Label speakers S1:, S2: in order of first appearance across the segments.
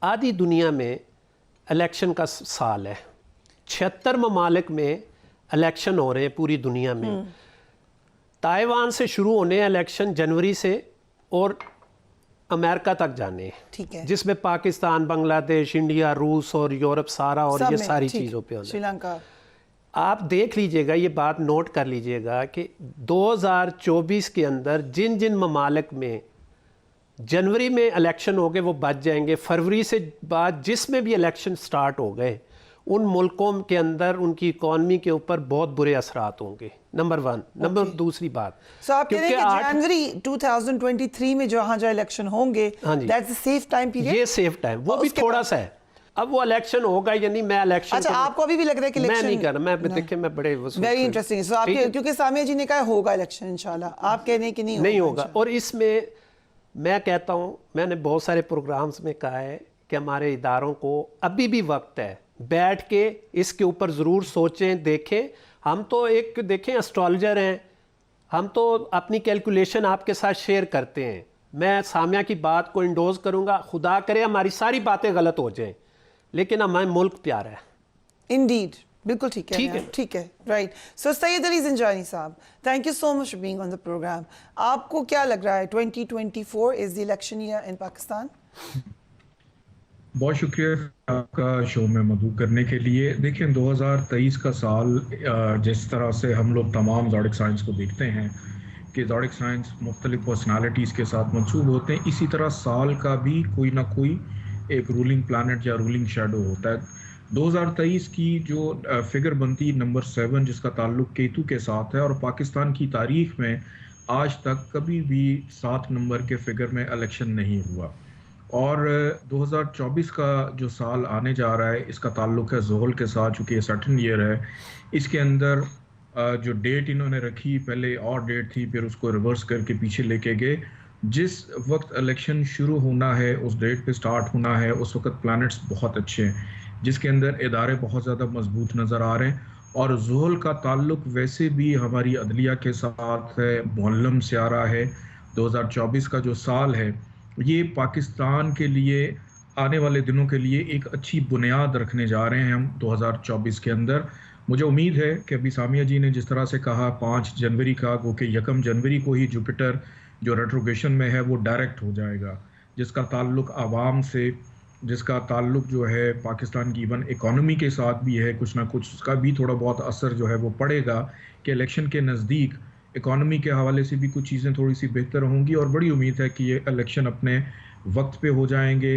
S1: आधी दुनिया में इलेक्शन का साल है, 76 ममालिक में इलेक्शन हो रहे हैं पूरी दुनिया में। ताइवान से शुरू होने हैं इलेक्शन जनवरी से और अमेरिका तक जाने हैं,
S2: ठीक है,
S1: जिसमें पाकिस्तान, बांग्लादेश, इंडिया, रूस और यूरोप सारा और ये सारी चीज़ों पे होना।
S2: श्रीलंका
S1: आप देख लीजिएगा, ये बात नोट कर लीजिएगा कि 2024 के अंदर जिन जिन ममालिक में जनवरी में इलेक्शन हो गए वो बच जाएंगे। फरवरी से बाद जिसमें भी इलेक्शन स्टार्ट हो गए उन मुल्कों के अंदर उनकी इकॉनमी के ऊपर बहुत बुरे असरात होंगे। नंबर 1। नंबर दूसरी बात,
S2: so, आप कह रहे हैं कि जनवरी 2023 में जहाँ इलेक्शन होंगे, that's the safe time period.
S1: ये सेफ टाइम, वो भी थोड़ा सा है। अब वो इलेक्शन होगा या नहीं, मैं इलेक्शन
S2: अच्छा आपको अभी भी लग रहा है कि
S1: मैं नहीं कर रहा, मैं देखिए मैं बड़े
S2: वेरी इंटरेस्टिंग। सो आप क्योंकि सामिया जी ने कहा होगा इलेक्शन इंशाल्लाह, आप कह रहे हैं कि नहीं
S1: होगा। और इसमें मैं कहता हूँ, मैंने बहुत सारे प्रोग्राम्स में कहा है कि हमारे इदारों को अभी भी वक्त है, बैठ के इसके ऊपर ज़रूर सोचें, देखें। हम तो एक देखें एस्ट्रोलॉजर हैं, हम तो अपनी कैलकुलेशन आपके साथ शेयर करते हैं। मैं सामिया की बात को इंडोज करूँगा, खुदा करे हमारी सारी बातें गलत हो जाएं, लेकिन हमारा मुल्क प्यारा है।
S2: इंडीड, बिल्कुल ठीक है,
S1: ठीक है,
S2: राइट। सो सैयद अली ज़ंजानी साहब, thank you so much for being on the program. आपको क्या लग रहा है 2024 is the election year in Pakistan?
S3: बहुत शुक्रिया आपका शो में मौजूद करने के लिए। देखिए 2023 का साल जिस तरह से हम लोग तमाम ज़ोडिक साइंस को देखते हैं कि ज़ोडिक साइंस मुख्तलिफ पर्सनालिटीज़ के साथ मंसूब होते हैं, इसी तरह साल का भी कोई ना कोई एक रूलिंग प्लानट या रूलिंग शैडो होता है। 2023 की जो फिगर बनती नंबर 7 जिसका ताल्लुक केतु के साथ है, और पाकिस्तान की तारीख में आज तक कभी भी 7 नंबर के फिगर में इलेक्शन नहीं हुआ। और 2024 का जो साल आने जा रहा है इसका ताल्लुक है ज़ोहल के साथ, चूँकि ये सर्टन ईयर है। इसके अंदर जो डेट इन्होंने रखी, पहले और डेट थी, फिर उसको रिवर्स करके पीछे लेके गए। जिस वक्त इलेक्शन शुरू होना है उस डेट पे स्टार्ट होना है, उस वक्त प्लैनेट्स बहुत अच्छे हैं, जिसके अंदर इदारे बहुत ज़्यादा मजबूत नज़र आ रहे हैं। और ज़ोहल का ताल्लुक वैसे भी हमारी अदलिया के साथ है, मुअल्लम स्यारा है। 2024 का जो साल है ये पाकिस्तान के लिए आने वाले दिनों के लिए एक अच्छी बुनियाद रखने जा रहे हैं हम 2024 के अंदर। मुझे उम्मीद है कि अभी सामिया जी ने जिस तरह से कहा 5 जनवरी का, वो कि 1 जनवरी को ही जुपिटर जो रेट्रोग्रेशन में है वो डायरेक्ट हो जाएगा, जिसका ताल्लुक आवाम से, जिसका ताल्लुक जो है पाकिस्तान की इवन इकॉनमी के साथ भी है, कुछ ना कुछ उसका भी थोड़ा बहुत असर जो है वो पड़ेगा कि इलेक्शन के नज़दीक इकॉनमी के हवाले से भी कुछ चीज़ें थोड़ी सी बेहतर होंगी। और बड़ी उम्मीद है कि ये इलेक्शन अपने वक्त पे हो जाएंगे,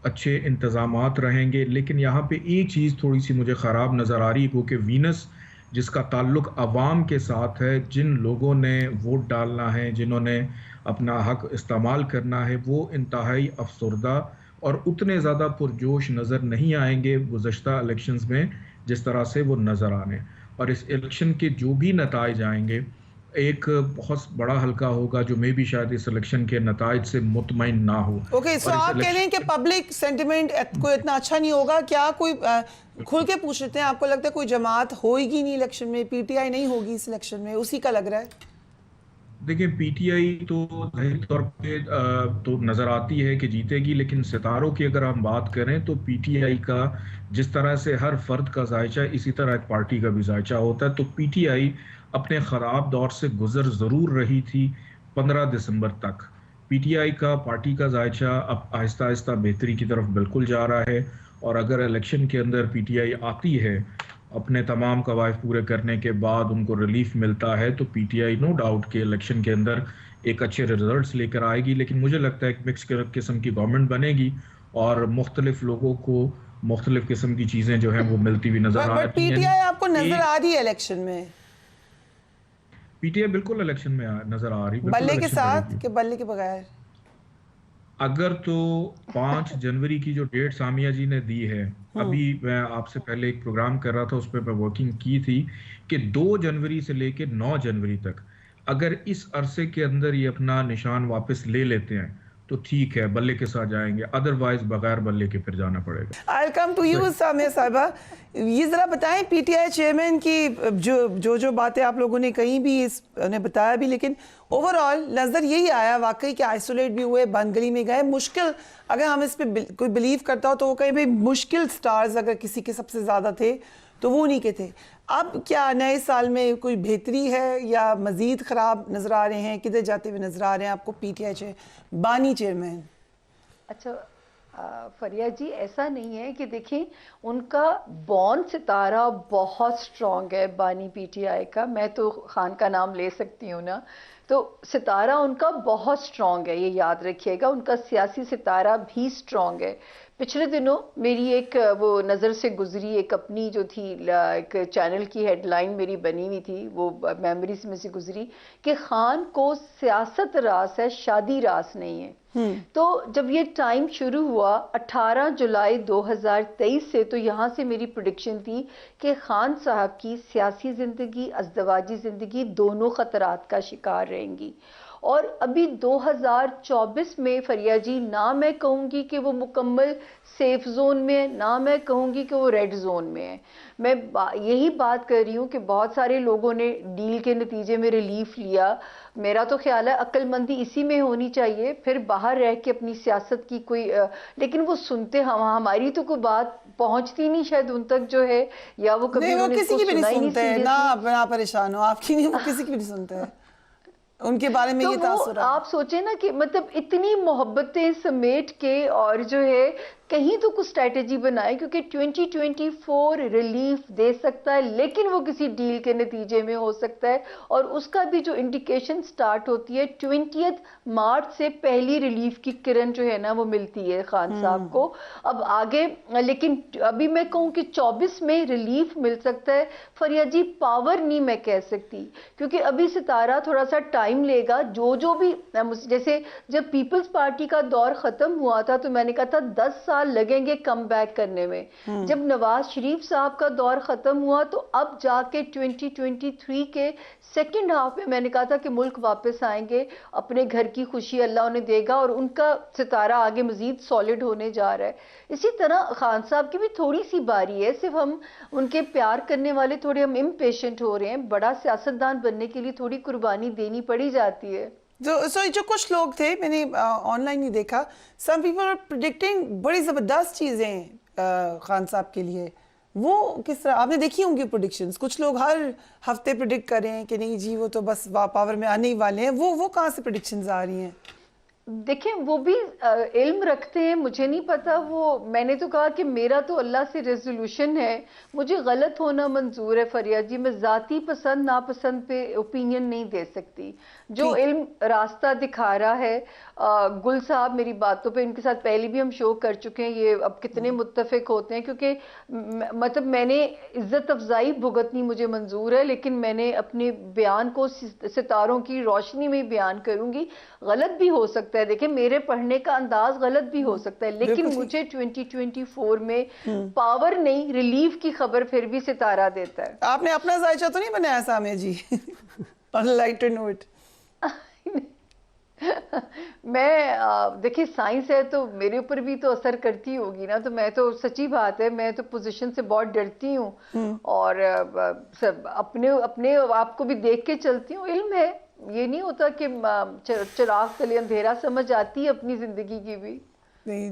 S3: अच्छे इंतज़ामात रहेंगे। लेकिन यहाँ पे एक चीज़ थोड़ी सी मुझे ख़राब नज़र आ रही है, क्योंकि वीनस जिसका ताल्लुक अवाम के साथ है, जिन लोगों ने वोट डालना है, जिन्होंने अपना हक इस्तेमाल करना है, वो इंतहाई अफसरदा और उतने ज़्यादा पुरजोश नज़र नहीं आएंगे गुज़श्ता इलेक्शंस में जिस तरह से वो नज़र आने। और इस इलेक्शन के जो भी नताइज आएंगे एक बहुत बड़ा हल्का होगा जो मे भी शायद इस इलेक्शन के नताइज से मुतमईन ना हो।
S2: ओके, सो आप कह रहे हैं कि पब्लिक सेंटिमेंट कोई इतना अच्छा नहीं होगा। क्या कोई खुल के पूछ लेते हैं, आपको लगता है कोई जमात होगी नहीं इलेक्शन में, पीटीआई नहीं होगी इस इलेक्शन में, उसी का लग रहा है?
S3: देखिए पीटीआई तो जाहिर तौर पे तो नज़र आती है कि जीतेगी, लेकिन सितारों की अगर हम बात करें तो पीटीआई का जिस तरह से हर फर्द का जायचा इसी तरह एक पार्टी का भी जायचा होता है। तो पीटीआई अपने ख़राब दौर से गुजर ज़रूर रही थी 15 दिसंबर तक। पीटीआई का पार्टी का जायचा अब आहिस्ता आहिस्ता बेहतरी की तरफ बिल्कुल जा रहा है। और अगर इलेक्शन के अंदर पीटीआई आती है, अपने तमाम कवायद पूरे करने के बाद उनको रिलीफ मिलता है, तो पीटीआई नो डाउट के इलेक्शन के अंदर एक अच्छे रिजल्ट्स लेकर आएगी। लेकिन मुझे लगता है कि मिक्स किस्म की गवर्नमेंट बनेगी और मुख्तलिफ लोगों को मुख्तलिफ किस्म की चीज़ें जो हैं वो मिलती हुई नजर आ रही हैं।
S2: पीटीआई आपको नजर आ रही है इलेक्शन में?
S3: पीटीआई बिल्कुल इलेक्शन में नजर आ रही है,
S2: बल्ले के साथ कि बल्ले के बगैर?
S3: अगर तो 5 जनवरी की जो डेट सामिया जी ने दी है, अभी मैं आपसे पहले एक प्रोग्राम कर रहा था उस पर मैं वर्किंग की थी कि 2 जनवरी से लेकर 9 जनवरी तक अगर इस अरसे के अंदर ये अपना निशान वापस ले लेते हैं तो ठीक है, बल्ले के साथ जाएंगे, अदरवाइज बगैर बल्ले के फिर जाना पड़ेगा।
S2: आई कम टू यू सामिया साहिबा, ये ज़रा बताएं पीटीआई चेयरमैन की जो बातें आप लोगों ने कही भी, उन्हें बताया भी, लेकिन ओवरऑल नज़र यही आया वाकई कि आइसोलेट भी हुए, बंद गली में गए। मुश्किल, अगर हम इस पर कोई बिलीव करता हो तो वो कहीं भी मुश्किल स्टार्स अगर किसी के सबसे ज़्यादा थे तो वो उन्हीं के थे। अब क्या नए साल में कोई बेहतरी है या मज़ीद ख़राब नज़र आ रहे हैं? किधर जाते हुए नज़र आ रहे हैं आपको पीटीआई बानी चेयरमैन?
S4: अच्छा फरिया जी, ऐसा नहीं है कि देखिए उनका बॉर्न सितारा बहुत स्ट्रॉन्ग है बानी पीटीआई का, मैं तो खान का नाम ले सकती हूँ ना, तो सितारा उनका बहुत स्ट्रॉन्ग है, ये याद रखिएगा। उनका सियासी सितारा भी स्ट्रॉन्ग है। पिछले दिनों मेरी एक वो नज़र से गुजरी, एक अपनी जो थी एक चैनल की हेडलाइन मेरी बनी हुई थी, वो मेमोरीज में से गुजरी कि खान को सियासत रास है, शादी रास नहीं है। तो जब ये टाइम शुरू हुआ 18 जुलाई 2023 से, तो यहाँ से मेरी प्रेडिक्शन थी कि खान साहब की सियासी ज़िंदगी, अज़दवाजी ज़िंदगी दोनों ख़तरात का शिकार रहेंगी। और अभी 2024 में फरिया जी, ना मैं कहूँगी कि वो मुकम्मल सेफ जोन में है, ना मैं कहूँगी कि वो रेड जोन में है। मैं यही बात कर रही हूँ कि बहुत सारे लोगों ने डील के नतीजे में रिलीफ लिया। मेरा तो ख्याल है अक्लमंदी इसी में होनी चाहिए, फिर बाहर रह के अपनी सियासत की कोई लेकिन वो सुनते हमारी तो कोई बात पहुंचती नहीं शायद उन तक जो है, या वो कभी
S2: नहीं, वो किसी की भी नहीं सुनते हैं ना परेशान हो आपकी, नहीं, वो किसी की भी नहीं सुनते हैं उनके बारे में। तो ये तासुर
S4: आप सोचे ना कि मतलब इतनी मोहब्बतें समेट के और जो है कहीं तो कुछ स्ट्रैटेजी बनाए, क्योंकि 2024 रिलीफ दे सकता है, लेकिन वो किसी डील के नतीजे में हो सकता है। और उसका भी जो इंडिकेशन स्टार्ट होती है 20 मार्च से, पहली रिलीफ की किरण जो है ना वो मिलती है खान साहब को। अब आगे, लेकिन अभी मैं कहूँ कि 24 में रिलीफ मिल सकता है। फरिया जी, पावर नहीं मैं कह सकती, क्योंकि अभी सितारा थोड़ा सा टाइम लेगा। जो भी, जैसे जब पीपल्स पार्टी का दौर खत्म हुआ था तो मैंने कहा था 10 साल लगेंगे कम बैक करने में। जब नवाज शरीफ साहब का दौर खत्म हुआ तो अब जाके 2023 के सेकंड हाफ में मैंने कहा था कि मुल्क वापस आएंगे, अपने घर की खुशी अल्लाह उन्हें देगा और उनका सितारा आगे मजीद सॉलिड होने जा रहा है। इसी तरह खान साहब की भी थोड़ी सी बारी है, सिर्फ हम उनके प्यार करने वाले थोड़े हम इम्पेशेंट हो रहे हैं। बड़ा सियासतदान बनने के लिए थोड़ी कुर्बानी देनी पड़ी जाती है।
S2: जो कुछ लोग थे, मैंने ऑनलाइन ही देखा, सम पीपल आर प्रेडिक्टिंग बड़ी ज़बरदस्त चीज़ें खान साहब के लिए। वो किस तरह आपने देखी होंगी प्रेडिक्शंस? कुछ लोग हर हफ्ते प्रेडिक्ट कर रहे हैं कि नहीं जी वो तो बस पावर में आने ही वाले हैं। वो कहाँ से प्रेडिक्शंस आ रही हैं?
S4: देखें, वो भी इल्म रखते हैं, मुझे नहीं पता। वो मैंने तो कहा कि मेरा तो अल्लाह से रेजोल्यूशन है, मुझे गलत होना मंजूर है फरिया जी। मैं ज़ाती पसंद नापसंद पे ओपिनियन नहीं दे सकती। जो इल्म रास्ता दिखा रहा है, गुल साहब मेरी बातों पे, इनके साथ पहले भी हम शो कर चुके हैं, ये अब कितने मुत्तफिक होते हैं, क्योंकि मतलब मैंने इज्जत अफजाई भुगतनी मुझे मंजूर है, लेकिन मैंने अपने बयान को सितारों की रोशनी में बयान करूंगी। गलत भी हो सकता है, देखिए मेरे पढ़ने का अंदाज गलत भी हो सकता है, लेकिन मुझे 2024 में पावर नहीं, रिलीफ की खबर फिर भी सितारा देता है।
S2: आपने अपना जायचा तो नहीं बनाया सामिया जी? ऑन लाइटर नोट
S4: मैं देखिए साइंस है तो मेरे ऊपर भी तो असर करती होगी ना, तो मैं तो सच्ची बात है, मैं तो पोजीशन से बहुत डरती हूँ और सब अपने अपने आप को भी देख के चलती हूँ। इल्म है, ये नहीं होता कि चिराग तले अंधेरा, समझ आती है अपनी जिंदगी की भी।
S2: नहीं